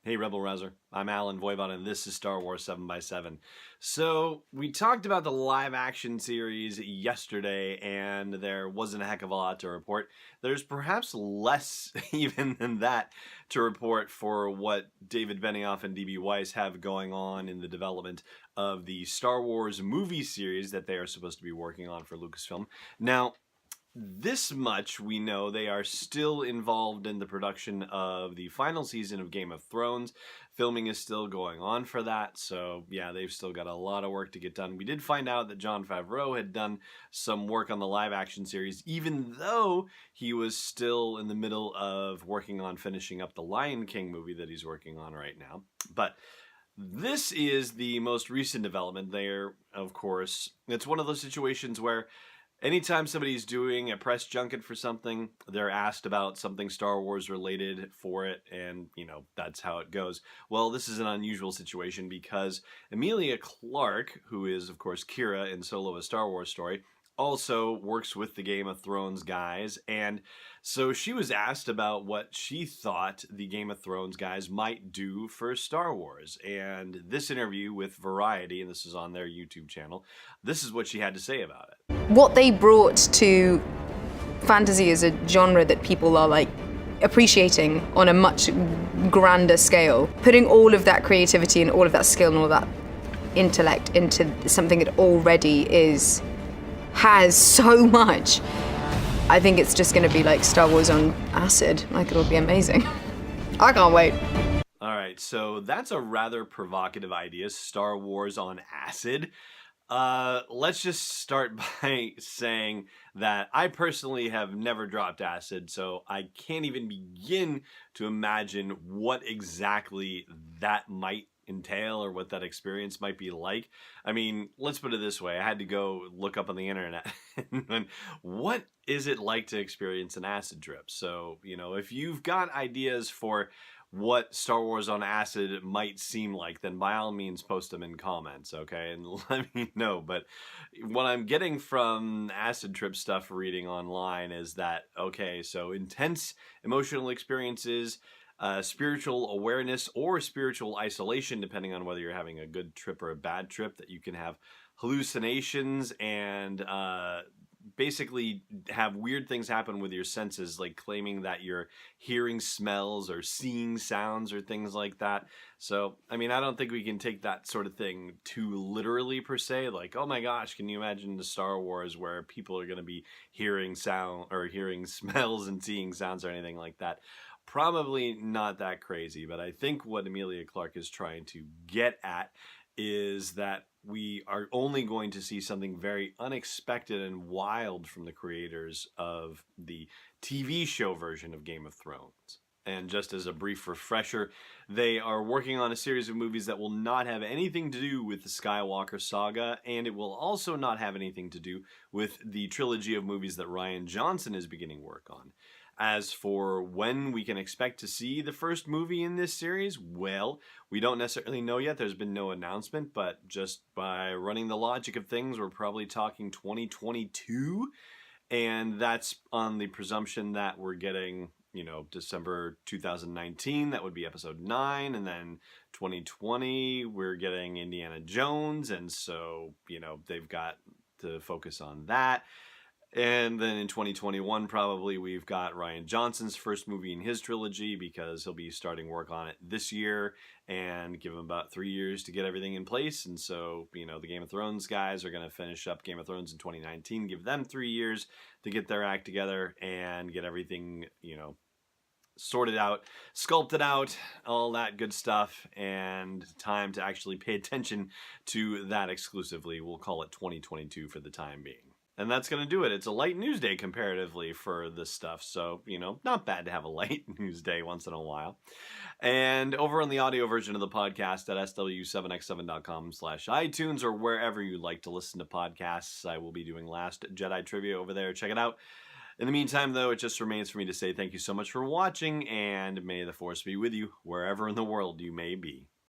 Hey Rebel Rouser, I'm Alan Voivod and this is Star Wars 7x7. So, we talked about the live action series yesterday and there wasn't a heck of a lot to report. There's perhaps less even than that to report for what David Benioff and D.B. Weiss have going on in the development of the Star Wars movie series that they are supposed to be working on for Lucasfilm. Now, this much we know: they are still involved in the production of the final season of Game of Thrones. Filming is still going on for that, so yeah, they've still got a lot of work to get done. We did find out that Jon Favreau had done some work on the live action series, even though he was still in the middle of working on finishing up the Lion King movie that he's working on right now. But this is the most recent development there, of course. It's one of those situations where anytime somebody's doing a press junket for something, they're asked about something Star Wars related for it, and, you know, that's how it goes. Well, this is an unusual situation because Emilia Clarke, who is, of course, Qi'ra in Solo: A Star Wars Story, also works with the Game of Thrones guys, and so she was asked about what she thought the Game of Thrones guys might do for Star Wars. And this interview with Variety, and this is on their YouTube channel, this is what she had to say about it. What they brought to fantasy as a genre that people are like appreciating on a much grander scale, putting all of that creativity and all of that skill and all that intellect into something that already has so much. I think it's just going to be like Star Wars on acid. Like, it'll be amazing. I can't wait. All right, so that's a rather provocative idea, Star Wars on acid. Let's just start by saying that I personally have never dropped acid, so I can't even begin to imagine what exactly that might entail or what that experience might be like. I mean, let's put it this way. I had to go look up on the internet and what is it like to experience an acid trip? So, you know, if you've got ideas for what Star Wars on acid might seem like, then by all means post them in comments, okay? And let me know. But what I'm getting from acid trip stuff reading online is that, okay, so intense emotional experiences, spiritual awareness or spiritual isolation, depending on whether you're having a good trip or a bad trip, that you can have hallucinations and basically have weird things happen with your senses, like claiming that you're hearing smells or seeing sounds or things like that. So, I mean, I don't think we can take that sort of thing too literally per se. Like, oh my gosh, can you imagine the Star Wars where people are going to be hearing sound or hearing smells and seeing sounds or anything like that? Probably not that crazy, but I think what Emilia Clarke is trying to get at is that we are only going to see something very unexpected and wild from the creators of the TV show version of Game of Thrones. And just as a brief refresher, they are working on a series of movies that will not have anything to do with the Skywalker saga, and it will also not have anything to do with the trilogy of movies that Rian Johnson is beginning work on. As for when we can expect to see the first movie in this series, well, we don't necessarily know yet. There's been no announcement, but just by running the logic of things, we're probably talking 2022. And that's on the presumption that we're getting, you know, December 2019, that would be episode 9. And then 2020, we're getting Indiana Jones. And so, you know, they've got to focus on that. And then in 2021, probably, we've got Rian Johnson's first movie in his trilogy, because he'll be starting work on it this year and give him about 3 years to get everything in place. And so, you know, the Game of Thrones guys are going to finish up Game of Thrones in 2019, give them 3 years to get their act together and get everything, you know, sorted out, sculpted out, all that good stuff, and time to actually pay attention to that exclusively. We'll call it 2022 for the time being. And that's going to do it. It's a light news day comparatively for this stuff. So, you know, not bad to have a light news day once in a while. And over on the audio version of the podcast at sw7x7.com/iTunes or wherever you like to listen to podcasts, I will be doing Last Jedi Trivia over there. Check it out. In the meantime, though, it just remains for me to say thank you so much for watching, and may the Force be with you wherever in the world you may be.